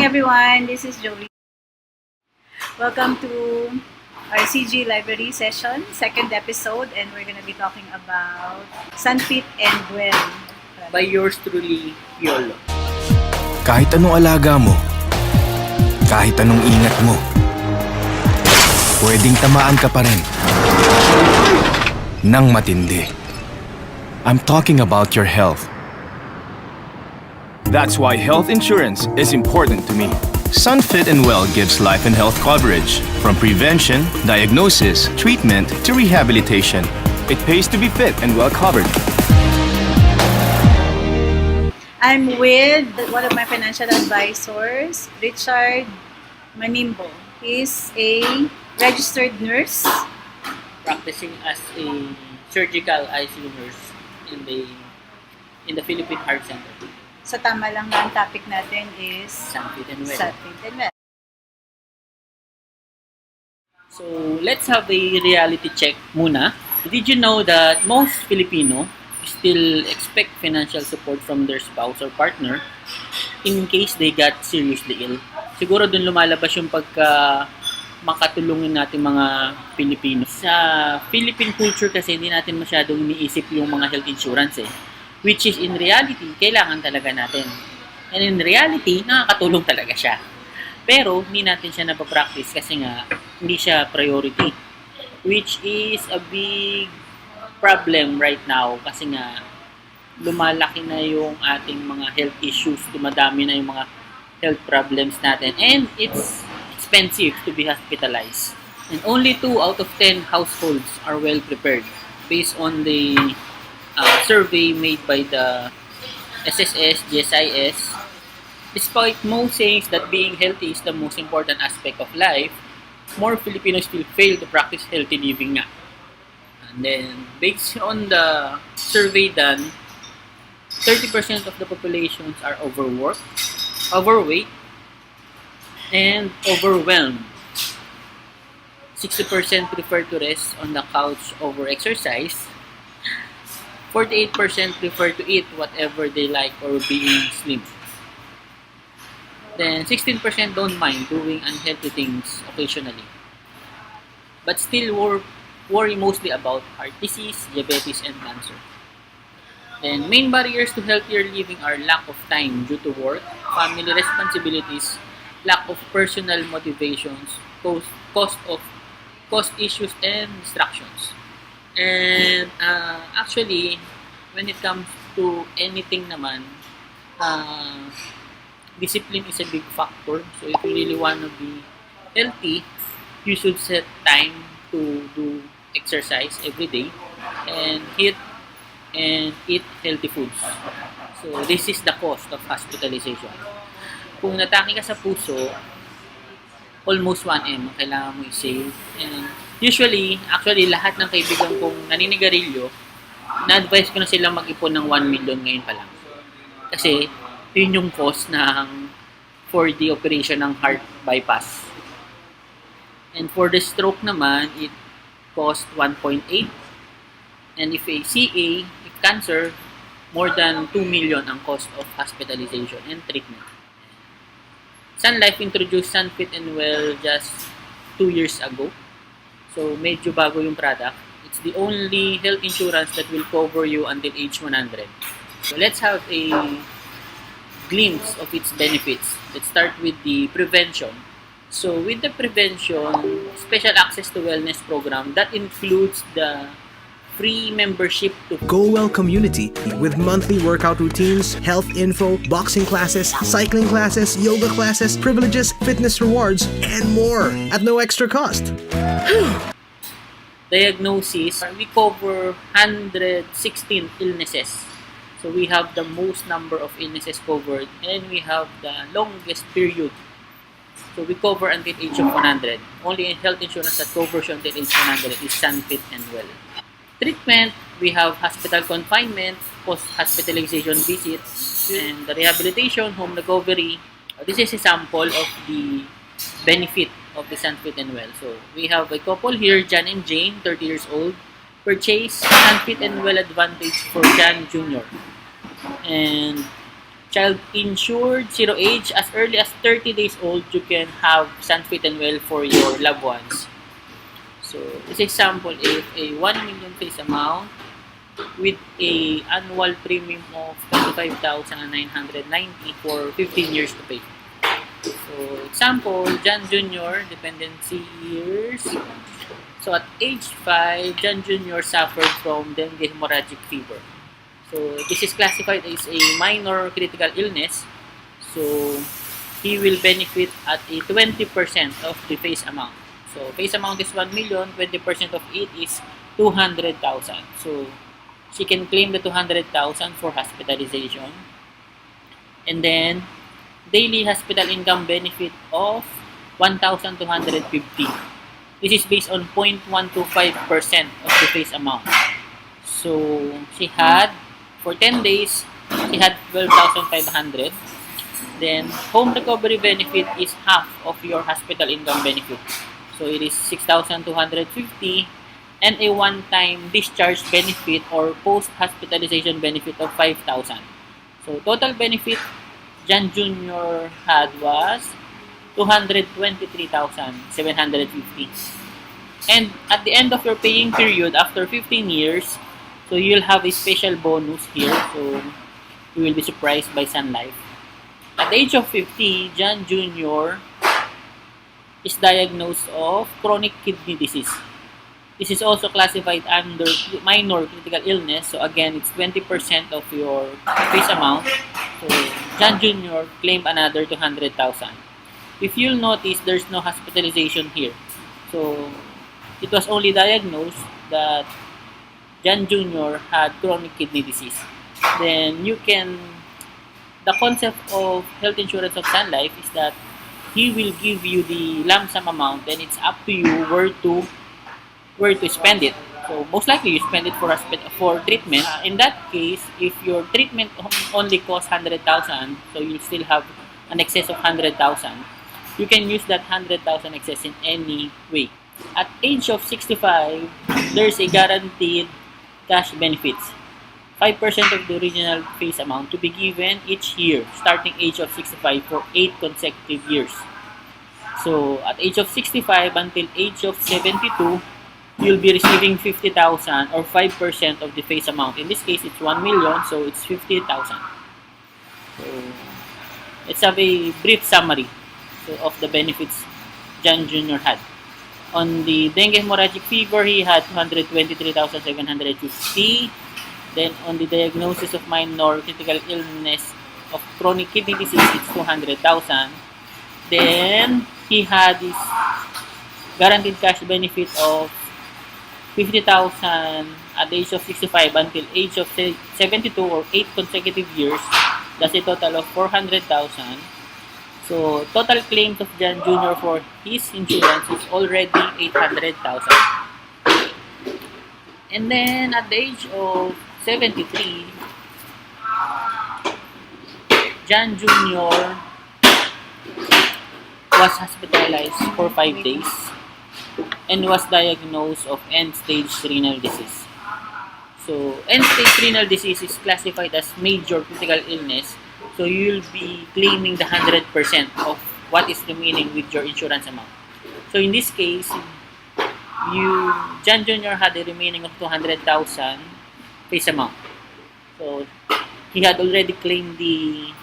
everyone, this is Jolie. Welcome to our CG Library session, second episode, and we're going to be talking about Sunfit and Well. By yours truly, Yolo. Kahit anong alaga mo, kahit anong ingat mo, pwedeng tamaan ka pa rin nang matindi. I'm talking about your health. That's why health insurance is important to me. Sunfit and Well gives life and health coverage, from prevention, diagnosis, treatment, to rehabilitation. It pays to be fit and well covered. I'm with one of my financial advisors, Richard Manimbo. He's a registered nurse. Practicing as a surgical ICU nurse in the Philippine Heart Center. So tama lang na ang topic natin is Sunfit and Well. Sunfit and Well. So, let's have a reality check muna. Did you know that most Filipino still expect financial support from their spouse or partner in case they got seriously ill? Siguro dun lumalabas yung pagka makatulungin natin mga Pilipino. Sa Philippine culture kasi hindi natin masyadong iniisip yung mga health insurance which is in reality, kailangan talaga natin. And in reality, nakakatulong talaga siya. Pero, hindi natin siya napapractice kasi nga, hindi siya priority. Which is a big problem right now kasi nga, lumalaki na yung ating mga health issues, dumadami na yung mga health problems natin. And it's expensive to be hospitalized. And only 2 out of 10 households are well prepared based on the survey made by the SSS, GSIS. Despite most sayings that being healthy is the most important aspect of life, more Filipinos still fail to practice healthy living nga. And then, based on the survey done, 30% of the populations are overworked, overweight, and overwhelmed. 60% prefer to rest on the couch over exercise. 48% prefer to eat whatever they like or being slim. Then 16% don't mind doing unhealthy things occasionally. But still worry mostly about heart disease, diabetes, and cancer. Then main barriers to healthier living are lack of time due to work, family responsibilities, lack of personal motivations, cost issues, and distractions. And actually, when it comes to anything naman, discipline is a big factor. So if you really want to be healthy, you should set time to do exercise every day and eat healthy foods. So this is the cost of hospitalization. Kung natake ka sa puso, almost 1M ang kailangan mo i-save. And actually, lahat ng kaibigan kong naninigarilyo, na-advise ko na silang mag-ipon ng 1 million ngayon pa lang. Kasi, yun yung cost for the operation ng heart bypass. And for the stroke naman, it cost 1.8. And if cancer, more than 2 million ang cost of hospitalization and treatment. Sun Life introduced Sunfit and Well just 2 years ago. So, medyo bago yung product. It's the only health insurance that will cover you until age 100. So, let's have a glimpse of its benefits. Let's start with the prevention. So, with the prevention, special access to wellness program, that includes the free membership to Go Well community with monthly workout routines, health info, boxing classes, cycling classes, yoga classes, privileges, fitness rewards, and more at no extra cost. Diagnosis, we cover 116 illnesses. So we have the most number of illnesses covered and we have the longest period. So we cover until age of 100. Only health insurance that covers you until age 100 is Sunfit and Well. Treatment, we have hospital confinement, post-hospitalization visits, and the rehabilitation, home recovery. This is a sample of the benefit of the Sunfit and Well. So, we have a couple here, John and Jane, 30 years old, purchase Sunfit and Well Advantage for John Jr. And child insured, zero age, as early as 30 days old, you can have Sunfit and Well for your loved ones. So, this example, if a 1 million face amount with a annual premium of 25,990 for 15 years to pay. So, example, John Jr., dependency years. So, at age 5, John Jr. suffered from dengue hemorrhagic fever. So, this is classified as a minor critical illness. So, he will benefit at a 20% of the face amount. So, face amount is 1 million, 20% of it is 200,000. So, she can claim the 200,000 for hospitalization. And then, daily hospital income benefit of 1,250. This is based on 0.125% of the face amount. So, she had, for 10 days, she had 12,500. Then, home recovery benefit is half of your hospital income benefit. So, it is 6,250, and a one-time discharge benefit or post-hospitalization benefit of 5,000. So, total benefit John Jr. had was 223,750. And at the end of your paying period, after 15 years, so you'll have a special bonus here. So, you will be surprised by Sun Life. At the age of 50, John Jr. is diagnosed of chronic kidney disease. This is also classified under minor critical illness. So again, it's 20% of your face amount. So John Jr. claimed another 200,000. If you'll notice, there's no hospitalization here. So it was only diagnosed that John Jr. had chronic kidney disease. Then the concept of health insurance of Sun Life is that he will give you the lump sum amount, and it's up to you where to spend it. So most likely you spend it for treatment. In that case, if your treatment only costs 100,000, so you still have an excess of 100,000, you can use that 100,000 excess in any way. At age of 65, there's a guaranteed cash benefits. 5% of the original face amount to be given each year, starting age of 65 for 8 consecutive years. So, at age of 65 until age of 72, you'll be receiving 50,000 or 5% of the face amount. In this case, it's 1 million, so it's 50,000. So, let's have a brief summary of the benefits John Jr. had. On the dengue hemorrhagic fever, he had 223,750. Then, on the diagnosis of minor critical illness of chronic kidney disease, it's 200,000. Then, he had this guaranteed cash benefit of 50,000 at the age of 65 until age of 72 or 8 consecutive years. That's a total of 400,000. So, total claims of John Jr. for his insurance is already 800,000. And then, at the age of 73, John Jr. was hospitalized for 5 days and was diagnosed of end-stage renal disease. So, end-stage renal disease is classified as major critical illness. So, you'll be claiming the 100% of what is remaining with your insurance amount. So, in this case, John Jr. had a remaining of 200,000 face amount. So, he had already claimed the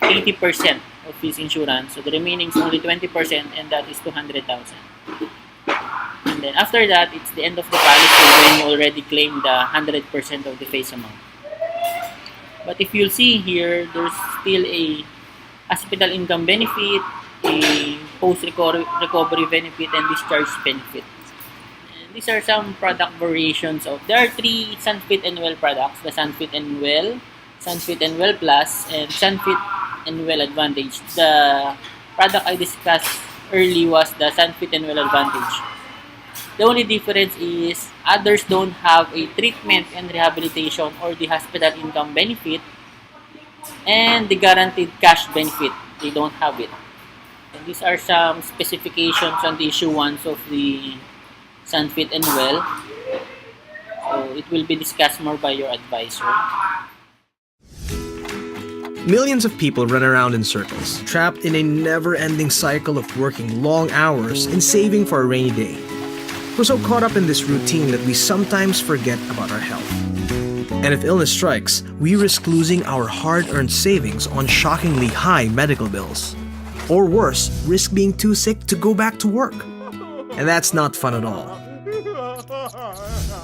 80% of his insurance. So, the remaining is only 20%, and that is 200,000. And then, after that, it's the end of the policy when you already claimed the 100% of the face amount. But if you'll see here, there's still a hospital income benefit, a post-recovery benefit, and discharge benefit. And these are some product variations of. There are 3 Sunfit and Well products: the Sunfit and Well, Sunfit and Well Plus, and Sunfit and Well Advantage. The product I discussed early was the Sunfit and Well Advantage. The only difference is others don't have a treatment and rehabilitation or the hospital income benefit and the guaranteed cash benefit. They don't have it. And these are some specifications on the issuance of the Sunfit and Well. So it will be discussed more by your advisor. Millions of people run around in circles, trapped in a never-ending cycle of working long hours and saving for a rainy day. We're so caught up in this routine that we sometimes forget about our health. And if illness strikes, we risk losing our hard-earned savings on shockingly high medical bills. Or worse, risk being too sick to go back to work. And that's not fun at all.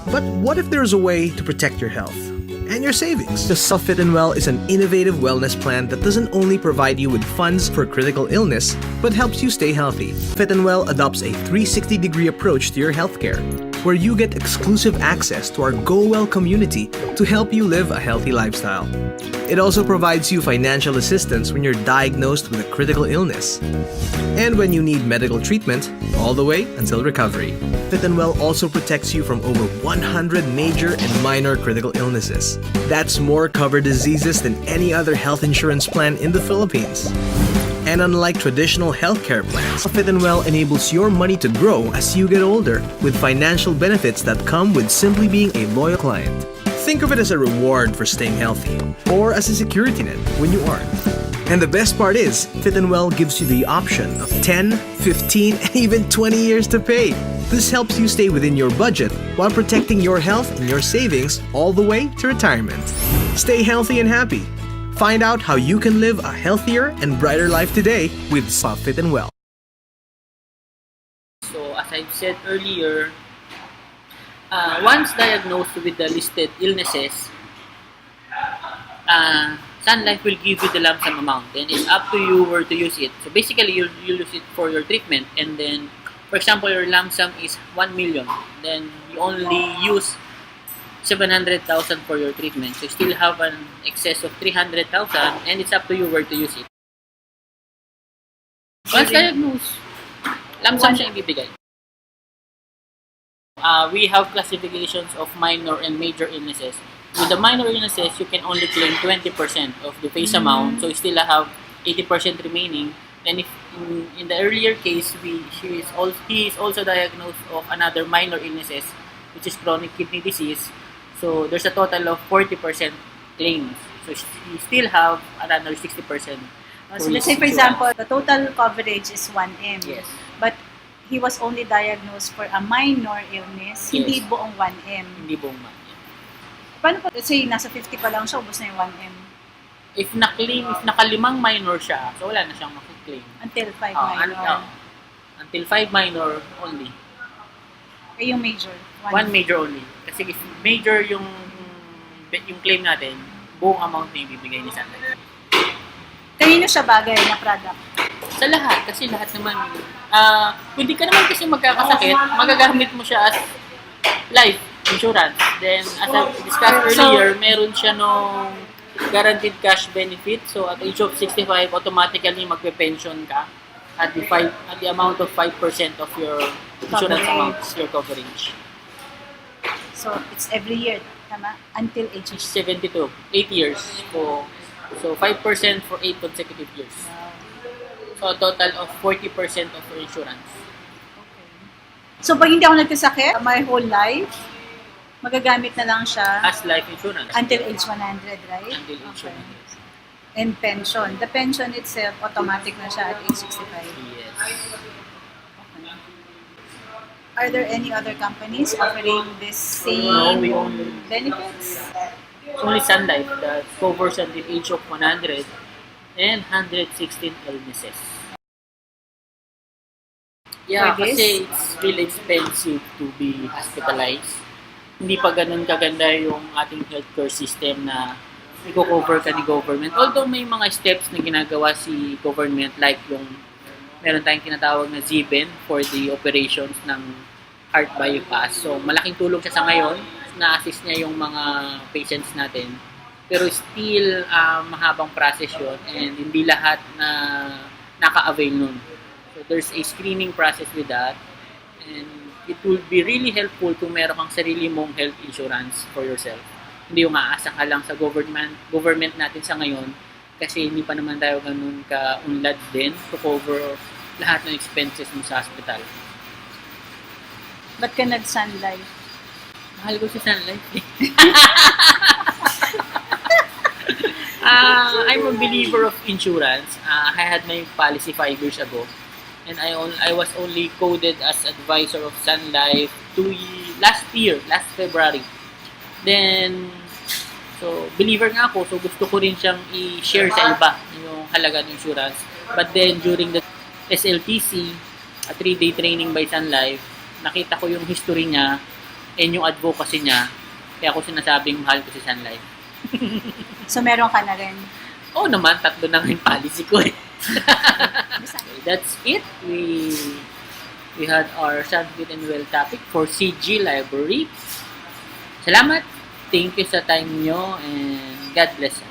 But what if there's a way to protect your health and your savings? The Fit and Well is an innovative wellness plan that doesn't only provide you with funds for critical illness, but helps you stay healthy. Fit and Well adopts a 360-degree approach to your healthcare, where you get exclusive access to our Go Well community to help you live a healthy lifestyle. It also provides you financial assistance when you're diagnosed with a critical illness, and when you need medical treatment, all the way until recovery. Fit and Well also protects you from over 100 major and minor critical illnesses. That's more covered diseases than any other health insurance plan in the Philippines. And unlike traditional healthcare plans, Fit and Well enables your money to grow as you get older with financial benefits that come with simply being a loyal client. Think of it as a reward for staying healthy, or as a security net when you aren't. And the best part is, Fit and Well gives you the option of 10, 15, and even 20 years to pay. This helps you stay within your budget while protecting your health and your savings all the way to retirement. Stay healthy and happy. Find out how you can live a healthier and brighter life today with Fit and Well. So as I said earlier, once diagnosed with the listed illnesses, Sun Life will give you the lump sum amount, and it's up to you where to use it. So basically, you'll use it for your treatment, and then, for example, your lump sum is 1 million, then you only use 700,000 for your treatment. So you still have an excess of 300,000, and it's up to you where to use it. Once diagnosed, lump sum siya ibibigay. We have classifications of minor and major illnesses. With the minor illnesses, you can only claim 20% of the face amount, so you still have 80% remaining. And if in the earlier case, he is also diagnosed of another minor illnesses, which is chronic kidney disease. So there's a total of 40% claims. So you still have another 60%. So let's say, for example, the total coverage is 1M. Yes. But he was only diagnosed for a minor illness, hindi Yes. buong 1M. Hindi buong month. Paano po, let's say, nasa 50 pa lang siya, ubos na yung 1M. If nakalimang minor siya, so wala na siyang makiklaim. Until 5 Oh, minor. until 5 minor only. Eh, yung major. One major only. Kasi if major yung claim natin, buong amount na ibibigay ni Sun Life. Kanino siya bagay na product? Sa lahat, kasi lahat naman, kung di ka naman kasi magkakasakit, magagamit mo siya as life insurance. Then, as I discussed earlier, meron siya nung guaranteed cash benefit. So, at age of 65, automatically magpe-pension ka at the amount of 5% of your insurance amount, your coverage. So, it's every year, tama? Until age of 72, 8 years. So 5% for 8 consecutive years. So, a total of 40% of your insurance. So, pag hindi ako nagkasakit, my whole life, magagamit na lang siya As life insurance. until age 100, right? Until age 100. And pension. The pension itself, automatic na siya at age 65. Yes. Are there any other companies offering this No, same we only- benefits? It's only Sun Life that covers until age of 100 and 116 illnesses. Yeah, For this? kasi it's really expensive to be hospitalized. Hindi pa ganun kaganda yung ating healthcare system na i-cover ka ni government. Although may mga steps na ginagawa si government, like yung meron tayong tinatawag na ZBEN for the operations ng heart bypass. So malaking tulong siya sa ngayon, na-assist niya yung mga patients natin. Pero still, mahabang process yun and hindi lahat na naka-avail nun. So there's a screening process with that, and it will be really helpful kung meron kang sarili mong health insurance for yourself. Hindi yung aasa ka lang sa government natin sa ngayon, kasi hindi pa naman tayo ganun ka-unlad din to cover lahat ng expenses mo sa hospital. Ba't ka nag-Sun Life? Mahal ko si Sun Life. I'm a believer of insurance. I had my policy 5 years ago. And I was only coded as advisor of Sun Life last February. Then, so, believer nga ako. So, gusto ko rin siyang i-share sa iba yung halaga ng insurance. But then, during the SLTC, a 3-day training by Sun Life, nakita ko yung history niya and yung advocacy niya. Kaya ako sinasabing mahal ko si Sun Life. So, meron ka na rin. Oo naman, 3 na yung policy ko eh. That's it. We had our Sunfit and Well topic for CG Library. Salamat. Thank you sa time nyo and God bless.